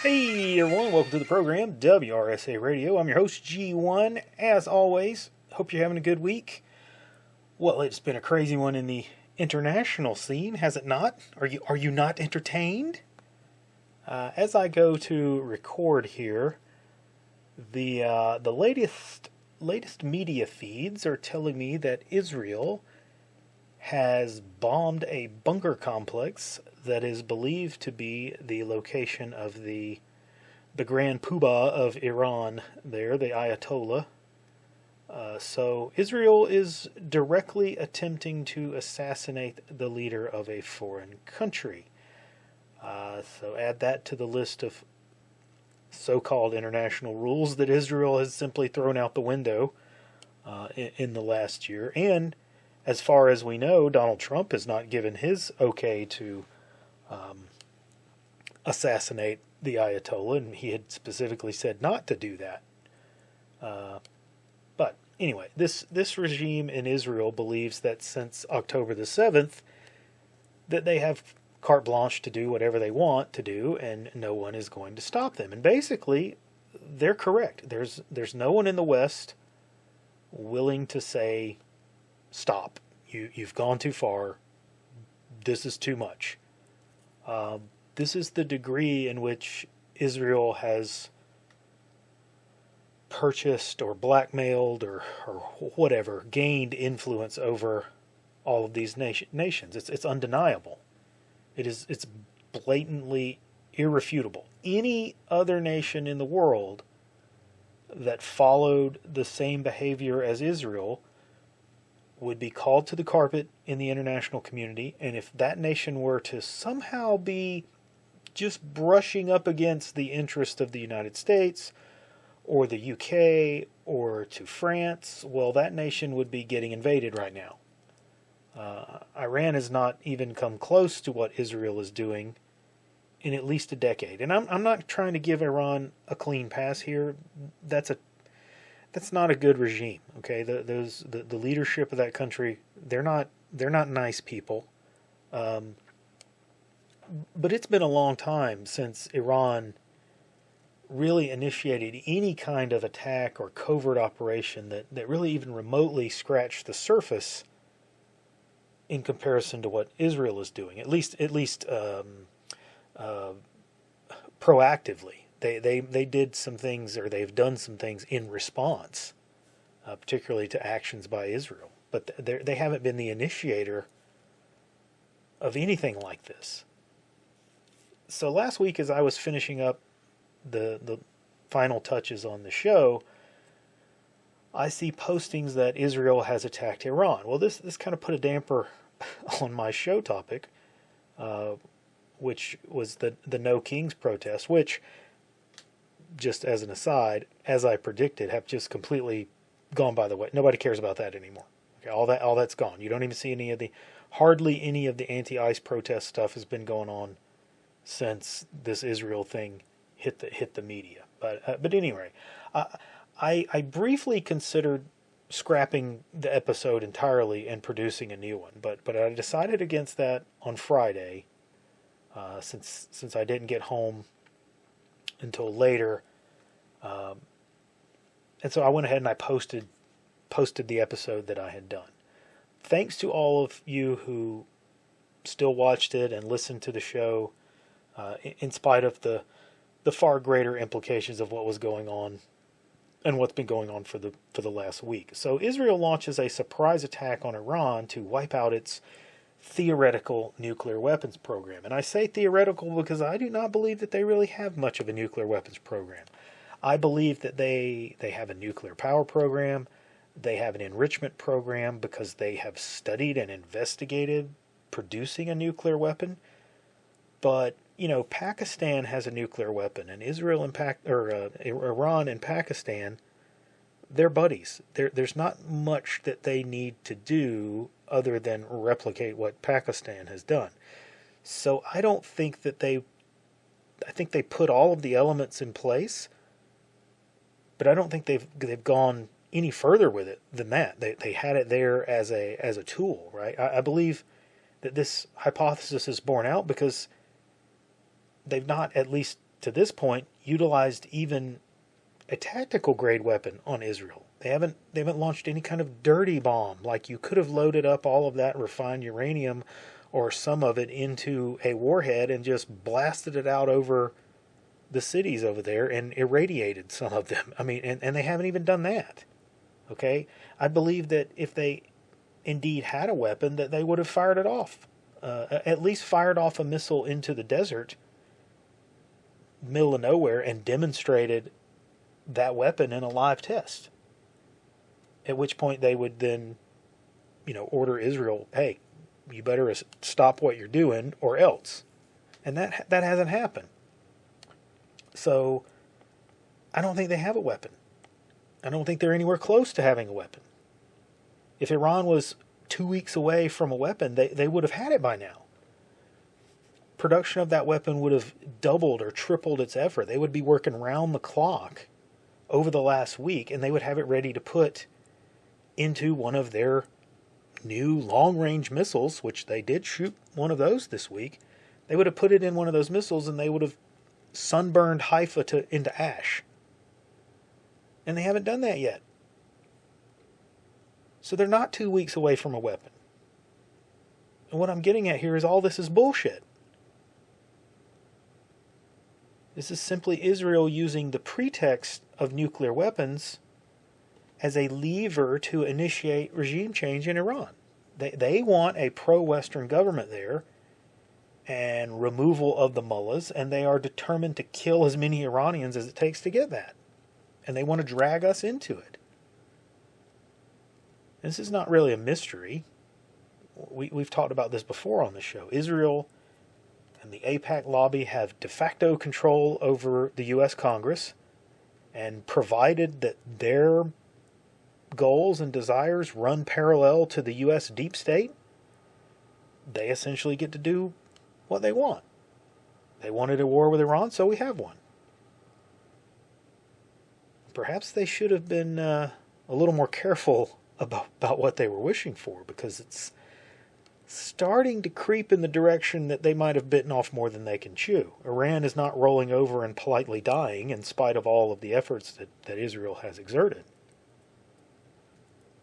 Hey everyone, welcome to the program, WRSA Radio. I'm your host, G1. As always, hope you're having a good week. Well, it's been a crazy one in the international scene, has it not? Are you not entertained? As I go to record here, the latest media feeds are telling me that Israel has bombed a bunker complex that is believed to be the location of the Grand Poobah of Iran there, the Ayatollah. So Israel is directly attempting to assassinate the leader of a foreign country. So add that to the list of so-called international rules that Israel has simply thrown out the window in the last year. And as far as we know, Donald Trump has not given his okay to assassinate the Ayatollah, and he had specifically said not to do that. But anyway, this regime in Israel believes that since October the 7th, that they have carte blanche to do whatever they want to do, and no one is going to stop them. And basically, they're correct. There's no one in the West willing to say, stop. You've gone too far. This is too much. This is the degree in which Israel has purchased or blackmailed or whatever, gained influence over all of these nations. It's undeniable. It's blatantly irrefutable. Any other nation in the world that followed the same behavior as Israel would be called to the carpet in the international community, and if that nation were to somehow be just brushing up against the interest of the United States or the UK or to France, well, that nation would be getting invaded right now. Iran has not even come close to what Israel is doing in at least a decade. And I'm not trying to give Iran a clean pass here. That's not a good regime. Okay, the leadership of that country, they're not nice people. But it's been a long time since Iran really initiated any kind of attack or covert operation that really even remotely scratched the surface in comparison to what Israel is doing. At least proactively. They did some things, or they've done some things in response, particularly to actions by Israel. But they haven't been the initiator of anything like this. So last week, as I was finishing up the final touches on the show, I see postings that Israel has attacked Iran. Well, this kind of put a damper on my show topic, which was the No Kings protest, which, just as an aside, as I predicted, have just completely gone by the way. Nobody cares about that anymore. Okay, all that's gone. You don't even see hardly any of the anti-ICE protest stuff has been going on since this Israel thing hit the media. But anyway, I briefly considered scrapping the episode entirely and producing a new one, but I decided against that on Friday, since I didn't get home until later, and so I went ahead and I posted the episode that I had done. Thanks to all of you who still watched it and listened to the show, in spite of the far greater implications of what was going on and what's been going on for the last week. So Israel launches a surprise attack on Iran to wipe out its theoretical nuclear weapons program. And I say theoretical because I do not believe that they really have much of a nuclear weapons program. I believe that they have a nuclear power program. They have an enrichment program because they have studied and investigated producing a nuclear weapon. But, Pakistan has a nuclear weapon, and Iran and Pakistan, they're buddies. There's not much that they need to do other than replicate what Pakistan has done. So I don't think that I think they put all of the elements in place, but I don't think they've gone any further with it than that. They had it there as a tool, right? I believe that this hypothesis is borne out because they've not, at least to this point, utilized even a tactical grade weapon on Israel. They haven't launched any kind of dirty bomb, like you could have loaded up all of that refined uranium or some of it into a warhead and just blasted it out over the cities over there and irradiated some of them. I mean, and they haven't even done that. Okay? I believe that if they indeed had a weapon, that they would have fired it off. At least fired off a missile into the desert, middle of nowhere, and demonstrated that weapon in a live test. At which point they would then, order Israel, hey, you better stop what you're doing or else. And that hasn't happened. So I don't think they have a weapon. I don't think they're anywhere close to having a weapon. If Iran was 2 weeks away from a weapon, they would have had it by now. Production of that weapon would have doubled or tripled its effort. They would be working round the clock over the last week, and they would have it ready to put into one of their new long-range missiles, which they did shoot one of those this week. They would have put it in one of those missiles, and they would have sunburned Haifa into ash. And they haven't done that yet. So they're not 2 weeks away from a weapon. And what I'm getting at here is all this is bullshit. This is simply Israel using the pretext of nuclear weapons as a lever to initiate regime change in Iran. They want a pro-Western government there and removal of the mullahs, and they are determined to kill as many Iranians as it takes to get that. And they want to drag us into it. This is not really a mystery. We've talked about this before on the show. Israel and the AIPAC lobby have de facto control over the U.S. Congress, and provided that their goals and desires run parallel to the U.S. deep state, they essentially get to do what they want. They wanted a war with Iran, so we have one. Perhaps they should have been a little more careful about what they were wishing for, because it's starting to creep in the direction that they might have bitten off more than they can chew. Iran is not rolling over and politely dying in spite of all of the efforts that Israel has exerted.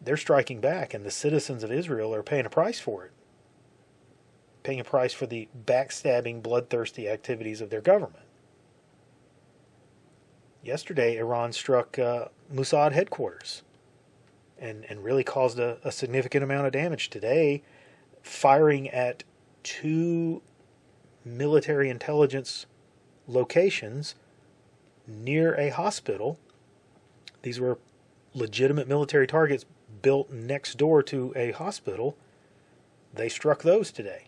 They're striking back, and the citizens of Israel are paying a price for it. Paying a price for the backstabbing, bloodthirsty activities of their government. Yesterday, Iran struck Mossad headquarters and really caused a significant amount of damage. Today, firing at 2 military intelligence locations near a hospital. These were legitimate military targets built next door to a hospital. They struck those today.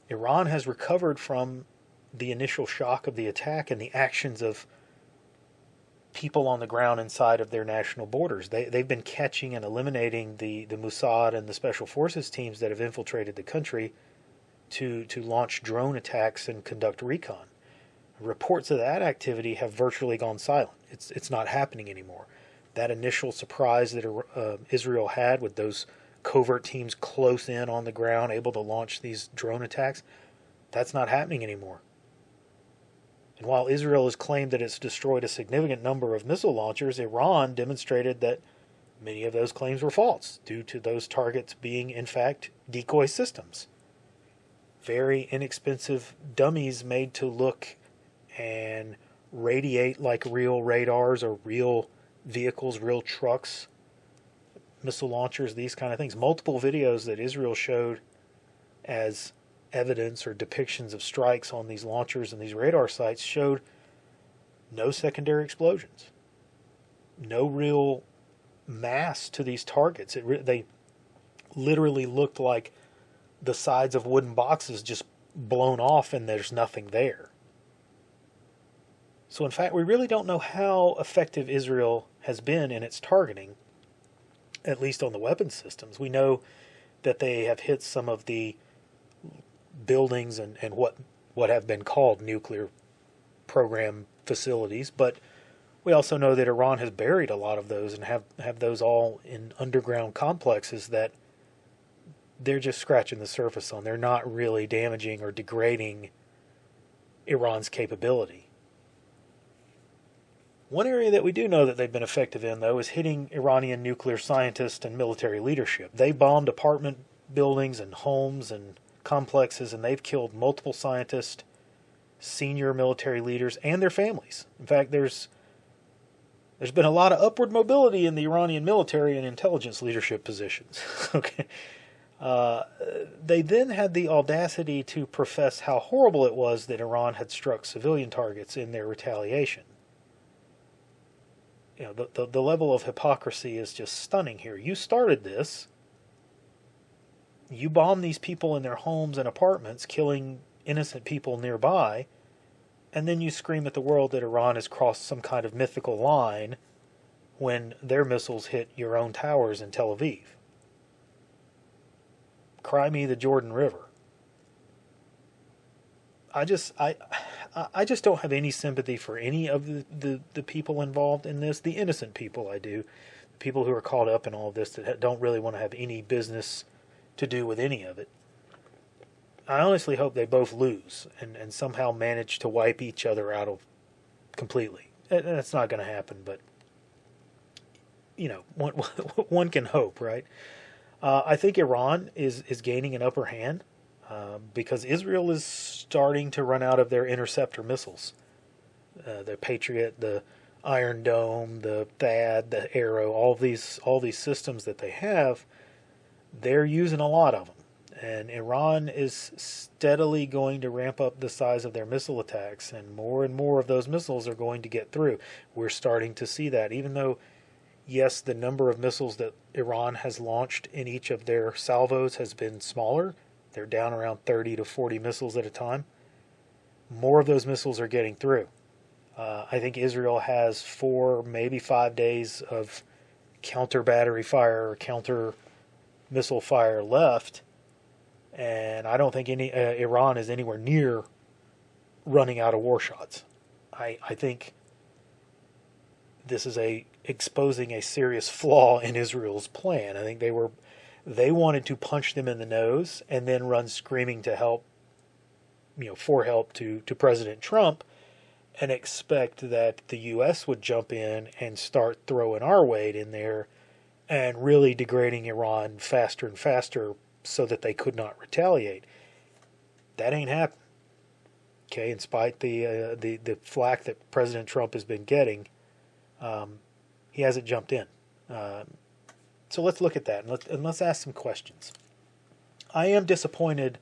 Iran has recovered from the initial shock of the attack and the actions of people on the ground inside of their national borders. They've been catching and eliminating the Mossad and the special forces teams that have infiltrated the country to launch drone attacks and conduct recon. Reports of that activity have virtually gone silent. It's not happening anymore. That initial surprise that Israel had with those covert teams close in on the ground, able to launch these drone attacks, that's not happening anymore. And while Israel has claimed that it's destroyed a significant number of missile launchers, Iran demonstrated that many of those claims were false, due to those targets being, in fact, decoy systems. Very inexpensive dummies made to look and radiate like real radars or real vehicles, real trucks, missile launchers, these kind of things. Multiple videos that Israel showed as evidence or depictions of strikes on these launchers and these radar sites showed no secondary explosions, no real mass to these targets. They literally looked like the sides of wooden boxes just blown off and there's nothing there. So in fact, we really don't know how effective Israel has been in its targeting, at least on the weapons systems. We know that they have hit some of the buildings and what have been called nuclear program facilities, but we also know that Iran has buried a lot of those and have those all in underground complexes that they're just scratching the surface on. They're not really damaging or degrading Iran's capability. One area that we do know that they've been effective in, though, is hitting Iranian nuclear scientists and military leadership. They bombed apartment buildings and homes and complexes, and they've killed multiple scientists, senior military leaders, and their families. In fact, there's been a lot of upward mobility in the Iranian military and intelligence leadership positions. Okay. They then had the audacity to profess how horrible it was that Iran had struck civilian targets in their retaliation. You know, the level of hypocrisy is just stunning here. You started this. You bombed these people in their homes and apartments, killing innocent people nearby, and then you scream at the world that Iran has crossed some kind of mythical line when their missiles hit your own towers in Tel Aviv. Cry me the Jordan River. I just don't have any sympathy for any of the people involved in this. The innocent people I do. The people who are caught up in all of this that don't really want to have any business to do with any of it. I honestly hope they both lose and somehow manage to wipe each other out of completely. That's not going to happen, but you know, one can hope, right? I think Iran is gaining an upper hand because Israel is starting to run out of their interceptor missiles. The Patriot, the Iron Dome, the THAAD, the Arrow, all these systems that they have, they're using a lot of them. And Iran is steadily going to ramp up the size of their missile attacks, and more of those missiles are going to get through. We're starting to see that, even though, yes, the number of missiles that Iran has launched in each of their salvos has been smaller. They're down around 30 to 40 missiles at a time. More of those missiles are getting through. I think Israel has 4, maybe 5 days of counter battery fire or counter missile fire left. And I don't think Iran is anywhere near running out of war shots. I think this is exposing a serious flaw in Israel's plan. I think they wanted to punch them in the nose and then run screaming to help, for help to President Trump, and expect that the U.S. would jump in and start throwing our weight in there and really degrading Iran faster and faster so that they could not retaliate. That ain't happened. Okay, in spite the flack that President Trump has been getting, he hasn't jumped in. So let's look at that and let's ask some questions. I am disappointed,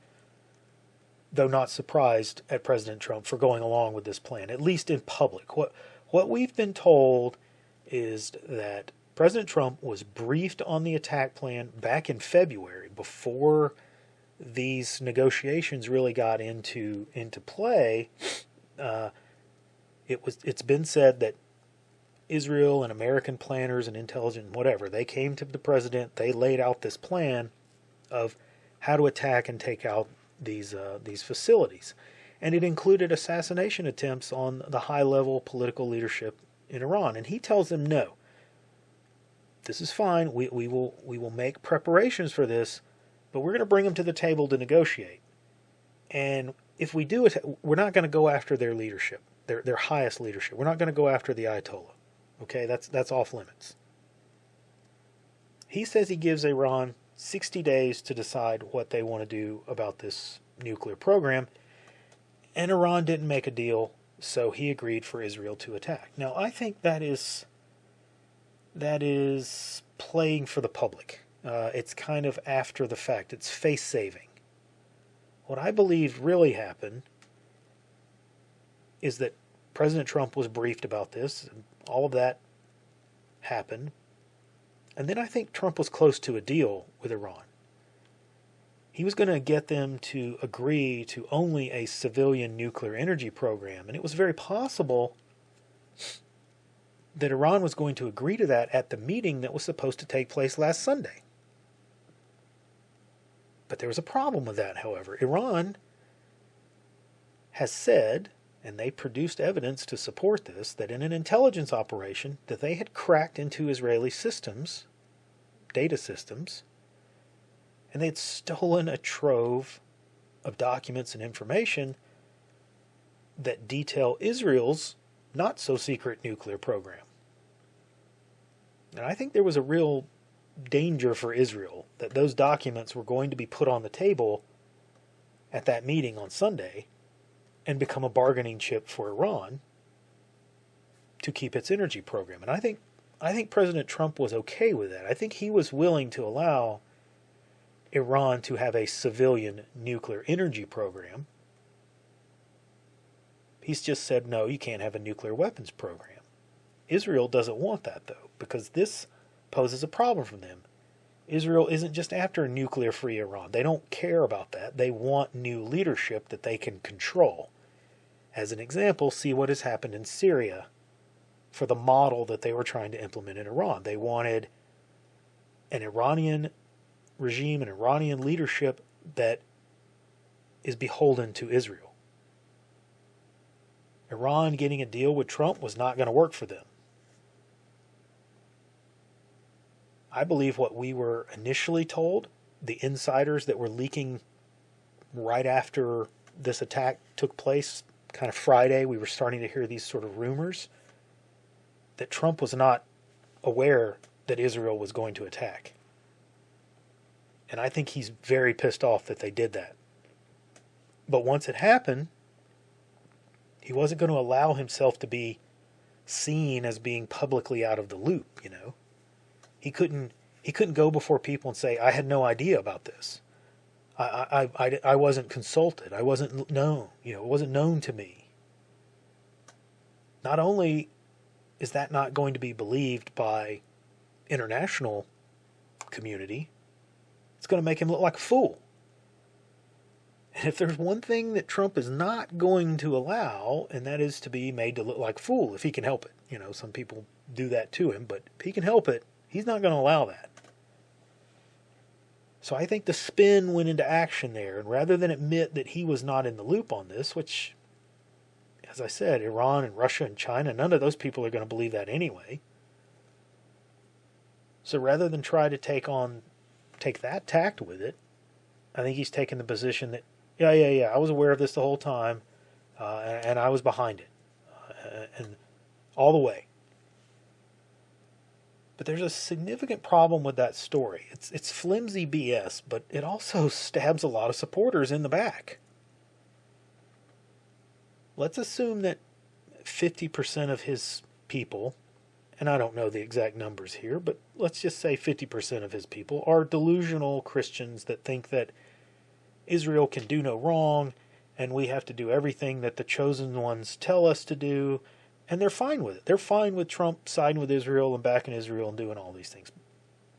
though not surprised, at President Trump for going along with this plan, at least in public. What we've been told is that President Trump was briefed on the attack plan back in February, before these negotiations really got into play. It's been said that Israel and American planners and intelligence, whatever, they came to the president, they laid out this plan of how to attack and take out these facilities. And it included assassination attempts on the high-level political leadership in Iran. And he tells them, no, this is fine, we will make preparations for this, but we're going to bring them to the table to negotiate. And if we do it, we're not going to go after their leadership, their highest leadership. We're not going to go after the Ayatollah. Okay, that's off limits. He says he gives Iran 60 days to decide what they want to do about this nuclear program, and Iran didn't make a deal, so he agreed for Israel to attack. Now, I think that is playing for the public. It's kind of after the fact. It's face-saving. What I believe really happened is that President Trump was briefed about this, and all of that happened. And then I think Trump was close to a deal with Iran. He was going to get them to agree to only a civilian nuclear energy program. And it was very possible that Iran was going to agree to that at the meeting that was supposed to take place last Sunday. But there was a problem with that, however. Iran has said, and they produced evidence to support this, that in an intelligence operation that they had cracked into Israeli systems, data systems, and they had stolen a trove of documents and information that detail Israel's not-so-secret nuclear program. And I think there was a real danger for Israel that those documents were going to be put on the table at that meeting on Sunday and become a bargaining chip for Iran to keep its energy program. And I think President Trump was okay with that. I think he was willing to allow Iran to have a civilian nuclear energy program. He's just said, no, you can't have a nuclear weapons program. Israel doesn't want that, though, because this poses a problem for them. Israel isn't just after a nuclear-free Iran. They don't care about that. They want new leadership that they can control. As an example, see what has happened in Syria for the model that they were trying to implement in Iran. They wanted an Iranian regime, an Iranian leadership that is beholden to Israel. Iran getting a deal with Trump was not going to work for them. I believe what we were initially told, the insiders that were leaking right after this attack took place, kind of Friday, we were starting to hear these sort of rumors, that Trump was not aware that Israel was going to attack. And I think he's very pissed off that they did that. But once it happened, he wasn't going to allow himself to be seen as being publicly out of the loop, you know. He couldn't go before people and say, I had no idea about this. I wasn't consulted. I wasn't known. You know, it wasn't known to me. Not only is that not going to be believed by international community, it's going to make him look like a fool. And if there's one thing that Trump is not going to allow, and that is to be made to look like a fool, if he can help it. You know, some people do that to him, but if he can help it, he's not going to allow that. So I think the spin went into action there, and rather than admit that he was not in the loop on this, which, as I said, Iran and Russia and China, none of those people are going to believe that anyway. So rather than try to take that tact with it, I think he's taken the position that, yeah, I was aware of this the whole time, and I was behind it, and all the way. But there's a significant problem with that story. It's flimsy BS, but it also stabs a lot of supporters in the back. Let's assume that 50% of his people, and I don't know the exact numbers here, but let's just say 50% of his people are delusional Christians that think that Israel can do no wrong, and we have to do everything that the chosen ones tell us to do, and they're fine with it. They're fine with Trump siding with Israel and backing Israel and doing all these things.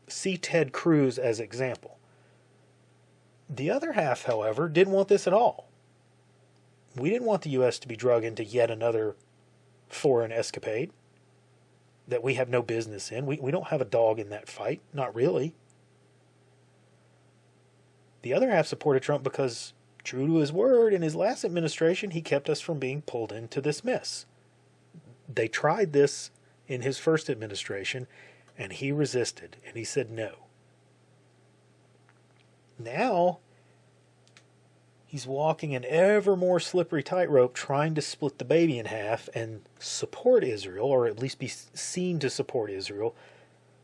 See Ted Cruz as an example. The other half, however, didn't want this at all. We didn't want the U.S. to be dragged into yet another foreign escapade that we have no business in. We don't have a dog in that fight. Not really. The other half supported Trump because, true to his word, in his last administration, he kept us from being pulled into this mess. They tried this in his first administration, and he resisted, and he said no. Now, he's walking an ever more slippery tightrope, trying to split the baby in half and support Israel, or at least be seen to support Israel.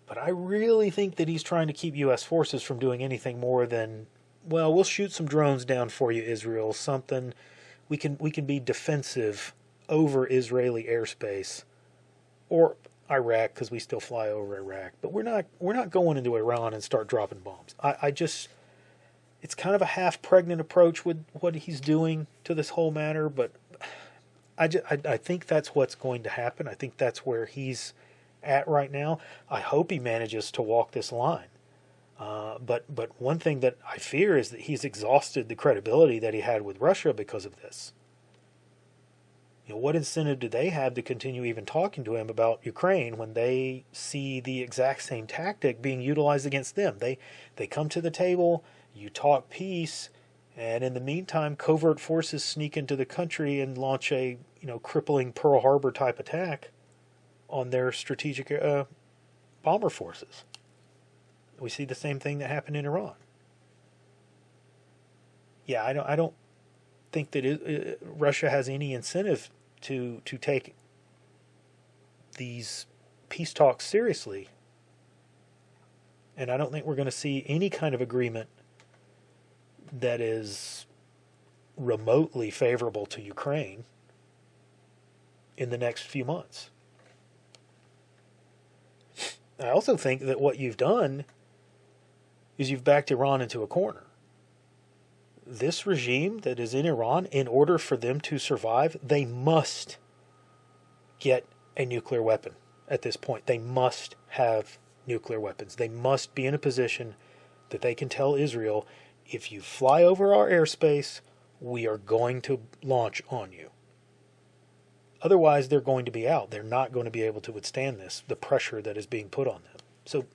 But I really think that he's trying to keep U.S. forces from doing anything more than, well, we'll shoot some drones down for you, Israel, something. We can be defensive over Israeli airspace, or Iraq, because we still fly over Iraq. But we're not going into Iran and start dropping bombs. It's kind of a half-pregnant approach with what he's doing to this whole matter, but I think that's what's going to happen. I think that's where he's at right now. I hope he manages to walk this line. But one thing that I fear is that he's exhausted the credibility that he had with Russia because of this. You know, what incentive do they have to continue even talking to him about Ukraine when they see the exact same tactic being utilized against them? They come to the table, you talk peace, and in the meantime, covert forces sneak into the country and launch a crippling Pearl Harbor type attack on their strategic bomber forces. We see the same thing that happened in Iran. Yeah, think that Russia has any incentive to take these peace talks seriously. And I don't think we're going to see any kind of agreement that is remotely favorable to Ukraine in the next few months. I also think that what you've done is you've backed Iran into a corner. This regime that is in Iran, in order for them to survive, they must get a nuclear weapon at this point. They must have nuclear weapons. They must be in a position that they can tell Israel, if you fly over our airspace, we are going to launch on you. Otherwise, they're going to be out. They're not going to be able to withstand this, the pressure that is being put on them. So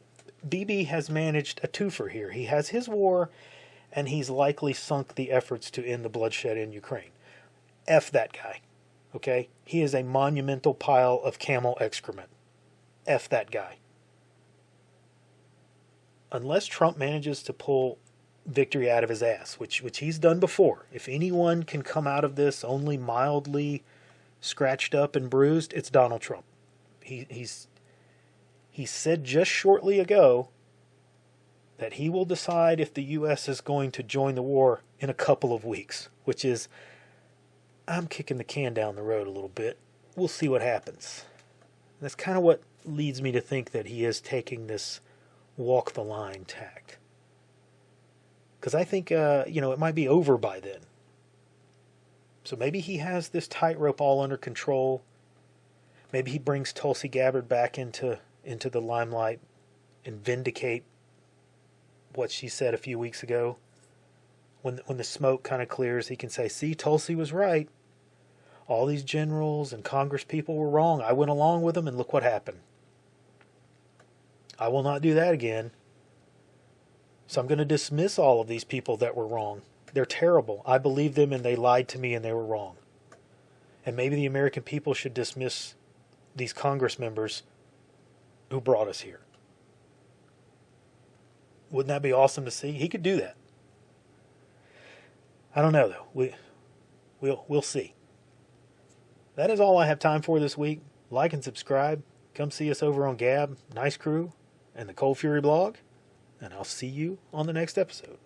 Bibi has managed a twofer here. He has his war, and he's likely sunk the efforts to end the bloodshed in Ukraine. F that guy, okay? He is a monumental pile of camel excrement. F that guy. Unless Trump manages to pull victory out of his ass, which he's done before. If anyone can come out of this only mildly scratched up and bruised, it's Donald Trump. He said just shortly ago that he will decide if the U.S. is going to join the war in a couple of weeks, which is, I'm kicking the can down the road a little bit. We'll see what happens. And that's kind of what leads me to think that he is taking this walk the line tact. Because I think, it might be over by then. So maybe he has this tightrope all under control. Maybe he brings Tulsi Gabbard back into the limelight and vindicate what she said a few weeks ago. When the smoke kind of clears, he can say, see, Tulsi was right. All these generals and Congress people were wrong. I went along with them, and look what happened. I will not do that again. So I'm going to dismiss all of these people that were wrong. They're terrible. I believed them, and they lied to me, and they were wrong. And maybe the American people should dismiss these Congress members who brought us here. Wouldn't that be awesome to see? He could do that. I don't know, though. We'll see. That is all I have time for this week. Like and subscribe. Come see us over on Gab, Nice Crew, and the Cold Fury blog. And I'll see you on the next episode.